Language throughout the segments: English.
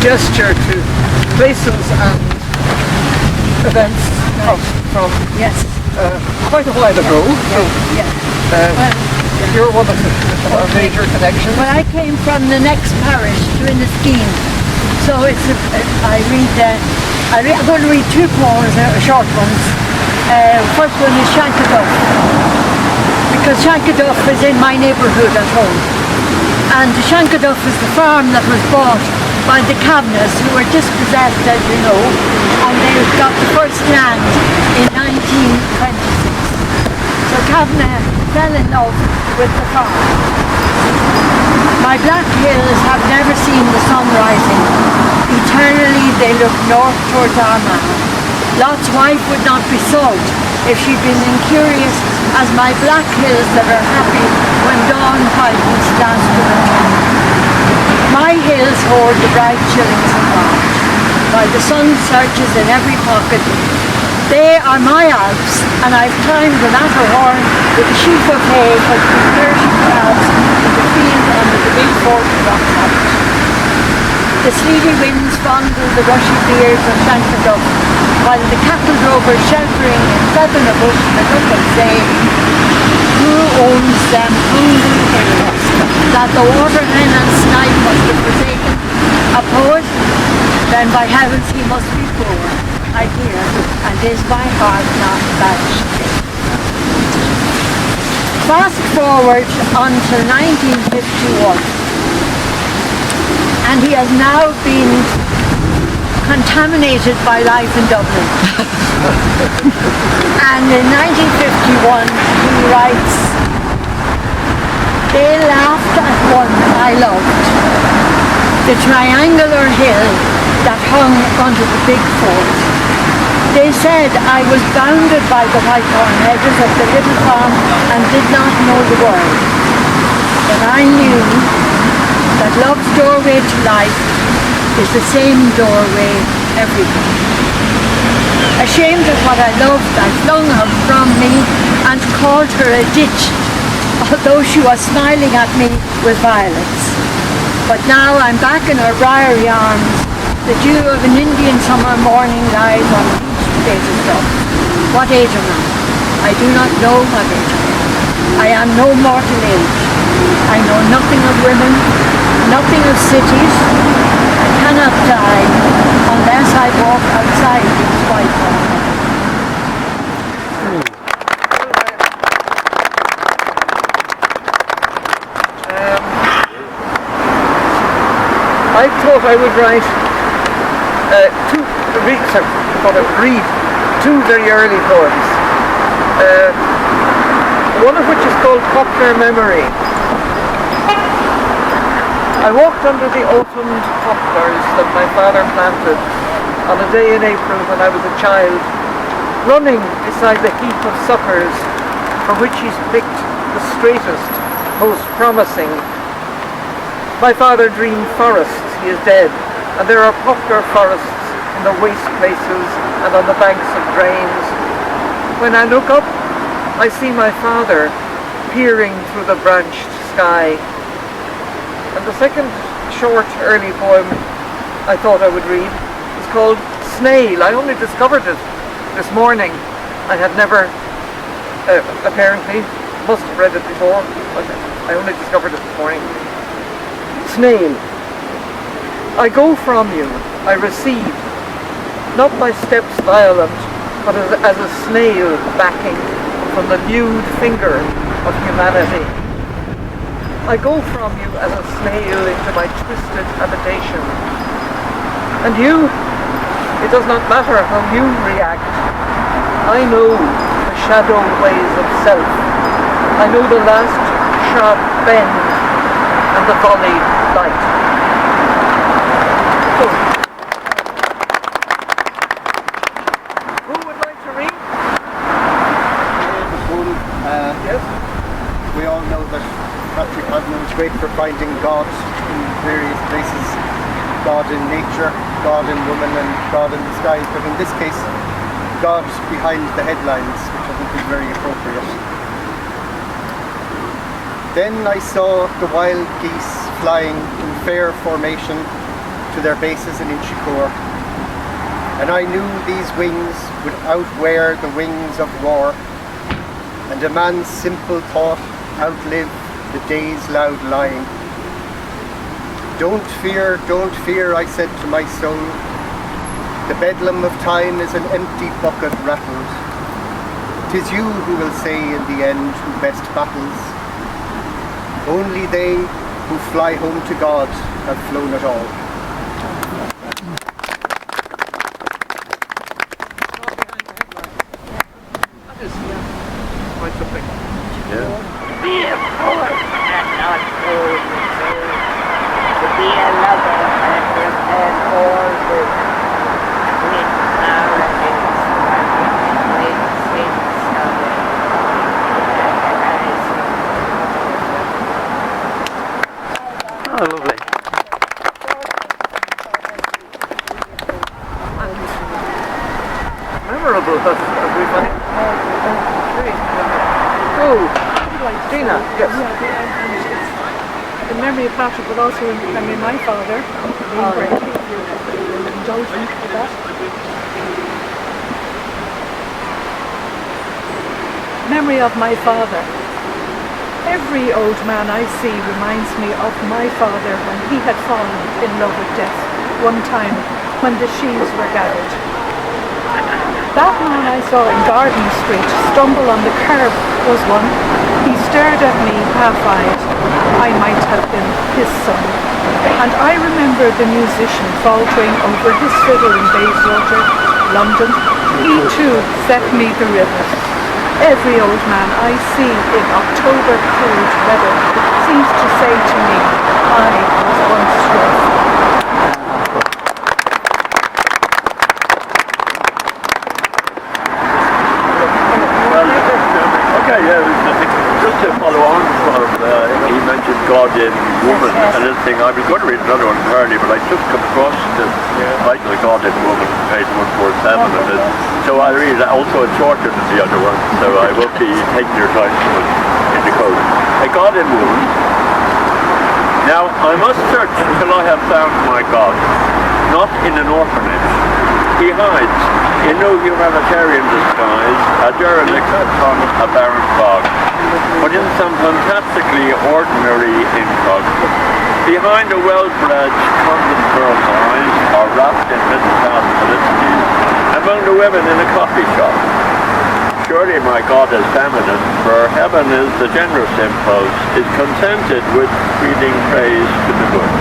gesture to places and events from Yes. quite a while ago. So, you're one of our major connections. Well, I came from the next parish, Dublin. So it's I'm going to read two poems, short ones. First one is Shankaduff, because Shankaduff is in my neighbourhood at home. And Shankaduff is the farm that was bought by the Kavanaghs, who were dispossessed, as you know, and they got the first land in 1926. So Kavanagh fell in love with the farm. My black hills have never seen the sun rising. Eternally they look north towards Armagh. Lot's wife would not be salt if she'd been incurious as my black hills that are happy when dawn whitens last to the camp. My hills hoard the bright shillings in March, while the sun searches in every pocket. They are my Alps, and I've climbed the Matterhorn with a sheaf of hay for the perishing calves in the field under the big fort rock habit. The sleety winds fondle the rushy beards of Shankaduff, while the cattle drovers sheltering in feather a bush look up and say, who owns them hungry hills, that the water hen and snipe must have forsaken? A poet? Then by heavens he must be poor, I hear, and is my heart not badged. Fast forward until 1951. And he has now been contaminated by life in Dublin. And in 1951 he writes, they laughed at one I loved, the triangular hill that hung under the big fort. They said I was bounded by the whitethorn hedges of the little farm and did not know the world. But I knew that love's doorway to life is the same doorway everywhere. Ashamed of what I loved, I flung her from me and called her a ditch, although she was smiling at me with violets. But now I'm back in her briery arms. The dew of an Indian summer morning lies on each potato stalk. What age am I? I do not know what age I am. I am no mortal age. I know nothing of women, nothing of cities. I cannot die unless I walk outside these white walls. I thought I would read two very early poems. One of which is called Poplar Memory. I walked under the autumn poplars that my father planted on a day in April when I was a child, running beside the heap of suckers from which he's picked the straightest, most promising. My father dreamed forests, he is dead, and there are poplar forests in the waste places and on the banks of drains. When I look up, I see my father peering through the branched sky. And the second short early poem I thought I would read is called Snail. I only discovered it this morning. I had never, apparently, must have read it before, but I only discovered it this morning. Snail. I go from you, I recede, not by steps violent, but as a snail backing from the nude finger of humanity. I go from you as a snail into my twisted habitation. And you, it does not matter how you react. I know the shadow ways of self. I know the last sharp bend and the volleyed light. Who would like to read? Yes? We all know that Patrick Kavanagh was great for finding God in various places. God in nature, God in woman, and God in the sky. But in this case, God behind the headlines, which I think is very appropriate. Then I saw the wild geese flying in fair formation to to their bases in Inchicore. And I knew these wings would outwear the wings of war, and a man's simple thought outlive the day's loud lying. Don't fear, I said to my soul. The bedlam of time is an empty bucket rattled. 'Tis you who will say in the end who best battles. Only they who fly home to God have flown at all. Be a poet and not old to be a lover and all the wind nowadays Oh, lovely. Memorable, as we find. Oh, Gina, yes. In memory of Patrick, but also in memory of my father, being great. If you're indulgent with that. Memory of my father. Every old man I see reminds me of my father when he had fallen in love with death one time when the sheaves were gathered. That man I saw in Garden Street stumble on the curb was one. He stared at me half-eyed. I might have been his son. And I remember the musician faltering over his fiddle in Bayswater, London. He too set me the river. Every old man I see in October cold weather seems to say to me, I was once yours. Okay, yeah, just to follow on from, he mentioned God in woman, and this thing, I was going to read another one earlier, but I just come across the title of God in woman, page 147, and so I read it also it's shorter than the other one, so I will be taking your time to put in the code. A God in woman. Now, I must search till I have found my God, not in an orphanage. He hides in no humanitarian disguise, a derelict upon a barren bog, but in some fantastically ordinary incog. Behind a well-bred convent girl's eyes are wrapped in middle-class felicities among the women in a coffee shop. Surely my God is feminine, for heaven is the generous impulse, is contented with breathing praise to the good.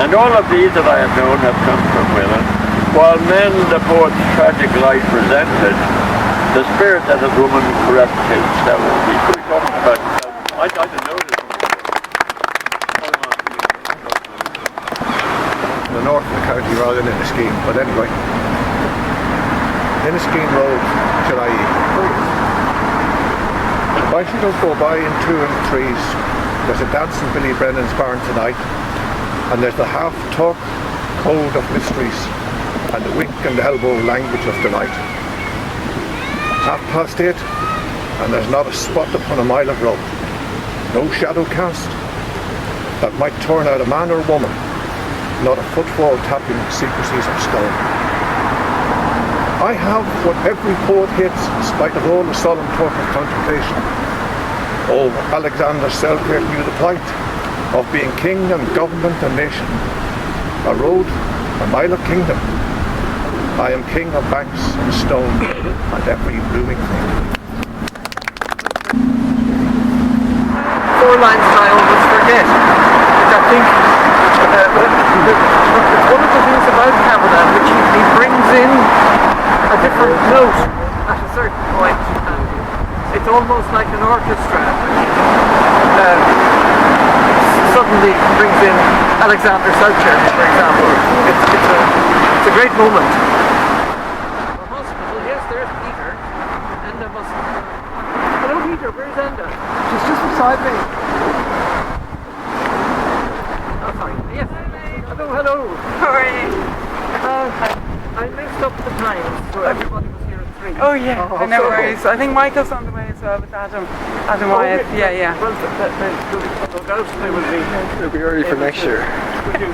And all of these that I have known have come from women, while men the poet's tragic life presented, the spirit that a woman correct himself. He could be talking about himself. I didn't know this. The north of the county rather than Inniskeen, but anyway. Inniskeen Road, July. The bicycles go by in 2 and 3s. There's a dance in Billy Brennan's barn tonight, and there's the half-talk code of mysteries and the wink and the elbow language of delight. 8:30, and there's not a spot upon a mile of road. No shadow cast that might turn out a man or woman, not a footfall tapping secrecies of stone. I have what every poet hates, in spite of all the solemn talk of contemplation. Oh, Alexander Selkirk knew the plight of being king and government and nation. A road, a mile of kingdom. I am king of banks and stone and every blooming thing. 4 lines that I always forget, which I think it's one of the things about Kavanagh, which he brings in a different note at a certain point, and it's almost like an orchestra. Suddenly brings in Alexander Selkirk, for example. It's a great moment. The hospital, yes, there's Peter. Enda must. Hello, Peter. Where's Enda? She's just beside me. Oh, sorry. Yes. Hello. How are you? I messed up the times, so everybody was here at 3. Oh yeah, no worries. I think Michael's on the way as with Adam Wyatt. Yeah. Well, It'll be early for next year.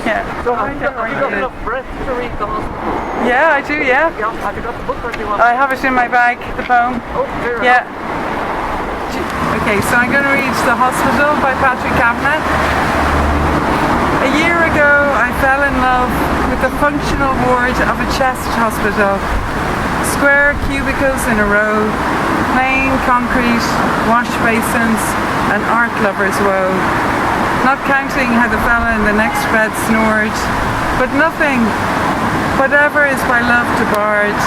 Yeah. So have you got enough breath to read the hospital? Yeah, I do, yeah. Have you got the book or do you want? I have it in my bag, the poem. Oh, fair Yeah. enough. Okay, so I'm going to read The Hospital by Patrick Kavanagh. A year ago, I fell in love with the functional ward of a chest hospital. Square cubicles in a row, plain concrete, wash basins, and art lovers' woe. Not counting how the fella in the next bed snored, but nothing, whatever is by love debarred,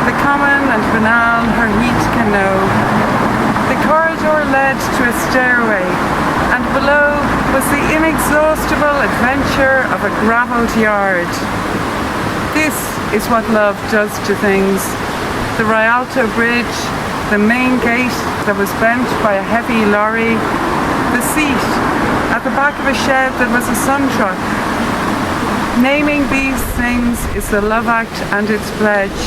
the common and banal her heat can know. The corridor led to a stairway, and below was the inexhaustible adventure of a gravelled yard. This is what love does to things. The Rialto Bridge, the main gate that was bent by a heavy lorry, the seat at the back of a shed that was a sun truck. Naming these things is the love act and its pledge.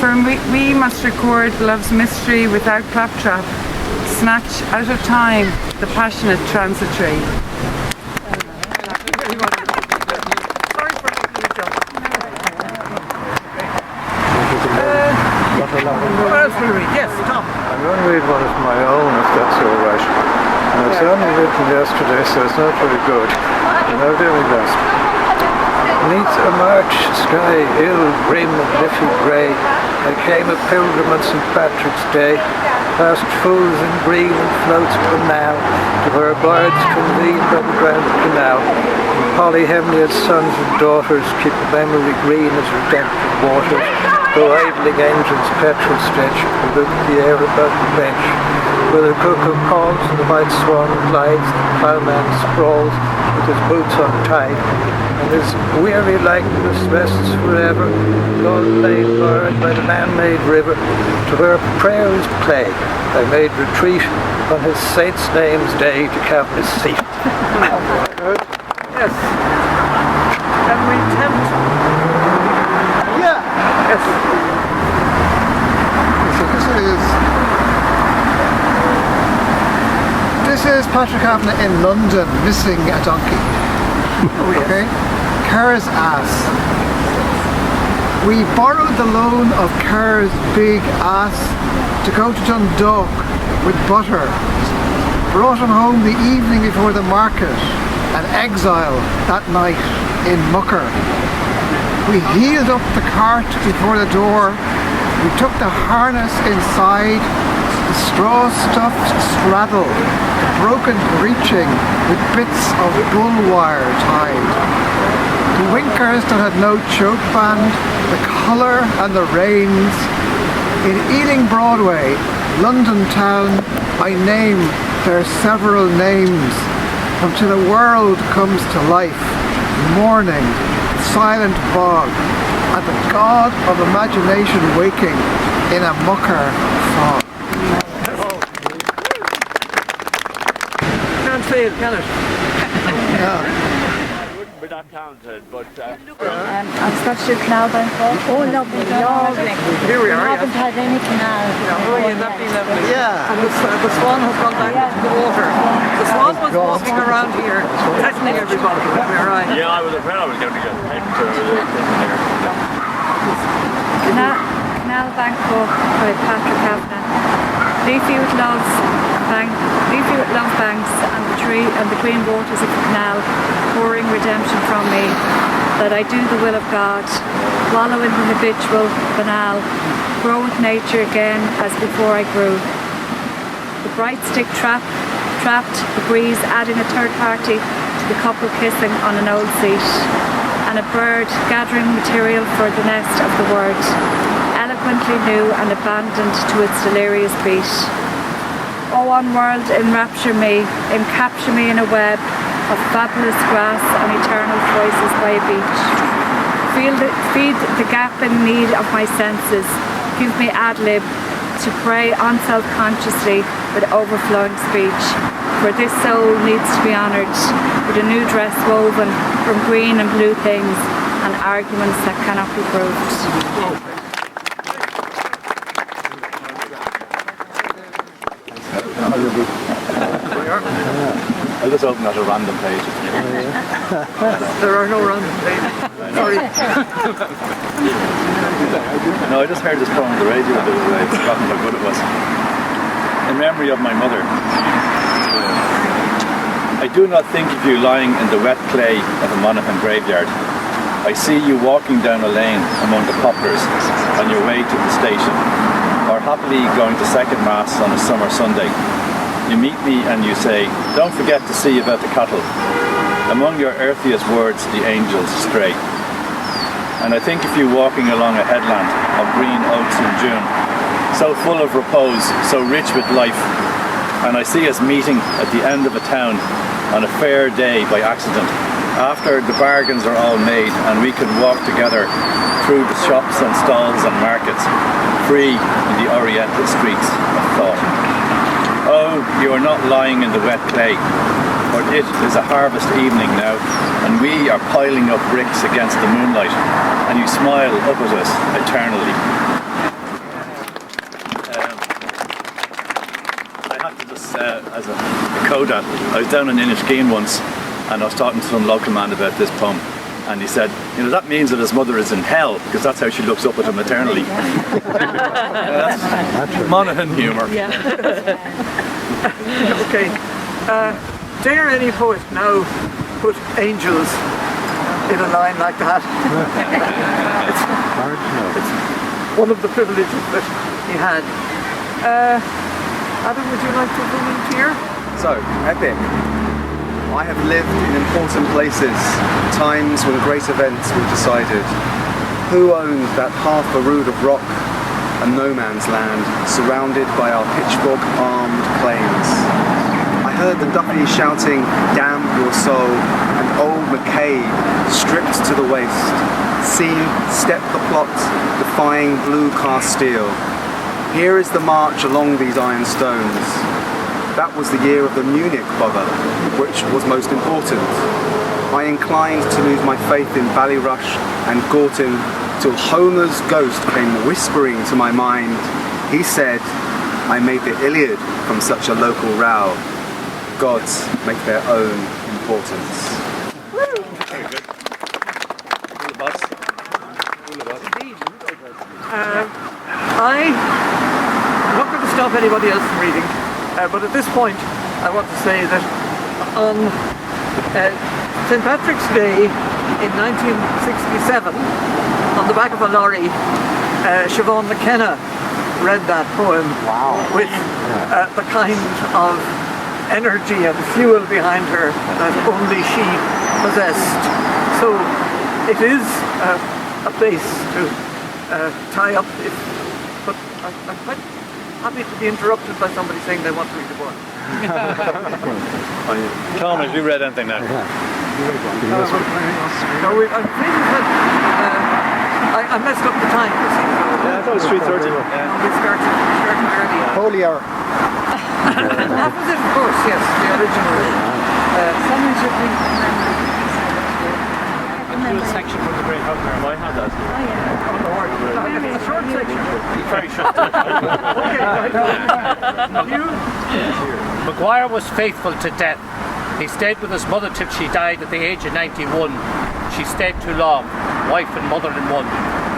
For we must record love's mystery without claptrap, snatch out of time the passionate transitory. What else will we read? Yes, Tom. I'm going to read one of my own, if that's all right. And it's only written yesterday, so it's not very good. And I'll do my best. Neath a March sky, ill, grim and liffey grey, I came a pilgrim on St Patrick's Day, past fools in green and floats from now, to where bards convene by the Grand Canal. And Polyhemnia's sons and daughters keep memory green as redemptive waters, though idling engines petrol stretch pollute the air above the bench. Where the cuckoo calls and the white swan glides, the ploughman sprawls with his boots untied, and his weary likeness rests forever, God laid barred by the man-made river, to where prayers play. I made retreat on his saint's name's day to count his seat. Good. Yes. Can we tempt? Yeah. Yes. So this is Patrick Kavanagh in London missing a donkey. Okay? Kerr's ass. We borrowed the loan of Kerr's big ass to go to Dundalk with butter. Brought him home the evening before the market and exile that night in Mucker. We heeled up the cart before the door. We took the harness inside, the straw-stuffed straddle, the broken breeching with bits of bull wire tied. The winkers that had no choke band, the collar and the reins. In Ealing Broadway, London town, I name their several names, until the world comes to life, morning, silent bog, and the god of imagination waking in a mucker fog. Can't fail, can it? We're not talented, but I'm supposed to do Canal Bank. Oh, lovely. Here we are. I haven't had any canal. Oh, yeah, that'd be lovely. Yeah. And the swan has gone back into the water. The swan was walking around here, testing everybody. We're right. yeah, I was afraid I was going to get into the Canal Bank book by Patrick Kavanagh. Leafy with love's banks and the tree and the green waters of the canal, pouring redemption from me, that I do the will of God, wallow in the habitual, banal, grow with nature again as before I grew. The bright stick trapped, the breeze adding a third party to the couple kissing on an old seat, and a bird gathering material for the nest of the word, eloquently new and abandoned to its delirious beat. O one world, enrapture me, encapture me in a web of fabulous grass and eternal voices by a beach. Feed the gap in need of my senses, give me ad-lib to pray unself-consciously with overflowing speech. For this soul needs to be honoured with a new dress woven from green and blue things and arguments that cannot be proved. I'll just open at a random page. There are no random pages. Sorry. No, I just heard this poem on the radio the other day. I've forgotten how good it was. In memory of my mother. I do not think of you lying in the wet clay of a Monaghan graveyard. I see you walking down a lane among the poplars on your way to the station, or happily going to second mass on a summer Sunday. You meet me and you say, "Don't forget to see about the cattle." Among your earthiest words, the angels stray. And I think of you walking along a headland of green oaks in June, so full of repose, so rich with life. And I see us meeting at the end of a town on a fair day by accident, after the bargains are all made and we can walk together through the shops and stalls and markets, free in the oriental streets of thought. Oh, you are not lying in the wet clay, for it is a harvest evening now, and we are piling up bricks against the moonlight, and you smile up at us eternally. I had to just, as a coda, I was down in Inniskeen once, and I was talking to some local man about this poem, and he said, you know, that means that his mother is in hell, because that's how she looks up at him eternally. That's Monaghan humour. Okay. Dare any poet now put angels in a line like that? It's one of the privileges that he had. Adam, would you like to volunteer? So, epic. I have lived in important places, times when great events were decided. Who owned that half a rood of rock, a no man's land, surrounded by our pitchfork-armed claims? I heard the Duffy shouting, "Damn your soul," and old McCabe stripped to the waist. See, step the plot, defying blue cast steel. Here is the march along these iron stones. That was the year of the Munich bother, which was most important. I inclined to lose my faith in Ballyrush and Gorton till Homer's ghost came whispering to my mind. He said, "I made the Iliad from such a local row. Gods make their own importance." Very good. I'm not going to stop anybody else from reading, but at this point I want to say that on St. Patrick's Day in 1967, on the back of a lorry, Siobhan McKenna read that poem with the kind of energy and fuel behind her that only she possessed. So it is a place to tie up, but I'm quite happy to be interrupted by somebody saying they want to read the book. Tom, have you read anything now? No, I'm afraid I messed up the time. Yeah, I thought it was 3:30. We started early. Holy hour. That was it, of course, yes, the original. Someone should read Do a section from the Great Hunger. I had that. It's a short section. Very short. Maguire was faithful to death. He stayed with his mother till she died at the age of 91. She stayed too long, wife and mother in one.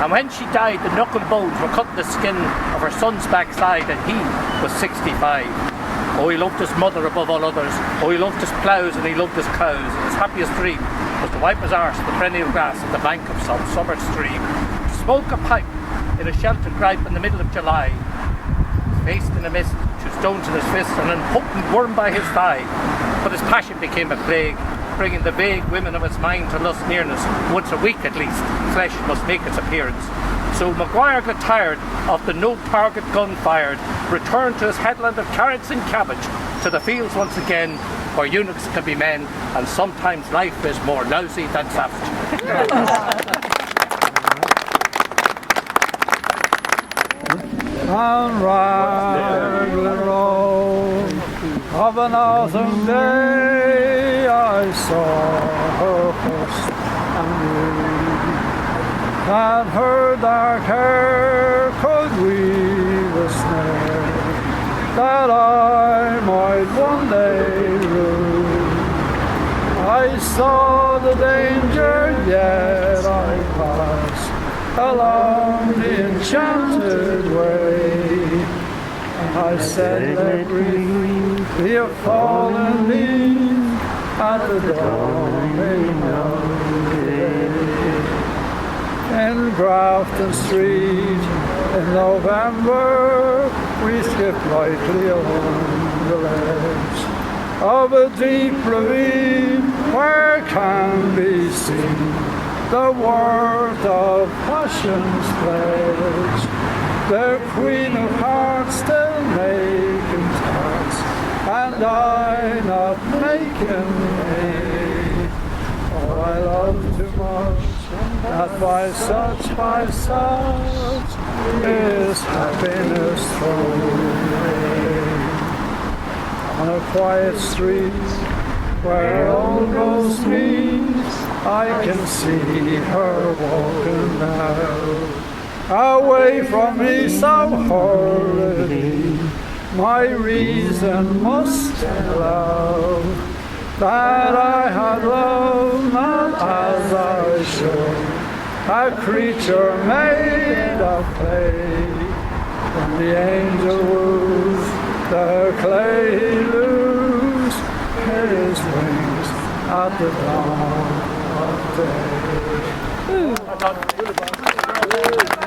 And when she died, the knuckle bones were cutting the skin of her son's backside, and he was 65. Oh, he loved his mother above all others. Oh, he loved his ploughs and he loved his cows. And his happiest dream was to wipe his arse in the perennial grass at the bank of some summer stream, to smoke a pipe in a sheltered gripe in the middle of July. His face in a mist, two stones in his fist, and an potent worm by his thigh. But his passion became a plague, bringing the vague women of his mind to lust nearness. Once a week at least, flesh must make its appearance. So Maguire got tired of the no-target gun fired, returned to his headland of carrots and cabbage, to the fields once again, where eunuchs can be men, and sometimes life is more lousy than savage. On Raglan Road of an autumn day, I saw her horse and her dark hair could weave a snare that I beside one day room. I saw the danger, yet I passed along the enchanted way. And I said, let grief be a fallen leaf at the dawning of the day. In Grafton Street in November, we skipped lightly along the ledge of a deep ravine where can be seen the worth of passion's pledge. The Queen of Hearts still making tarts, and I not making hay. Oh, I love too much that by such is happiness thrown away. On a quiet street where old Rose meets, I can see her walking now, away from me so hurriedly. My reason must allow that I had loved not as I should, a creature made of clay. When the angel woos the clay loose his wings at the dawn of day.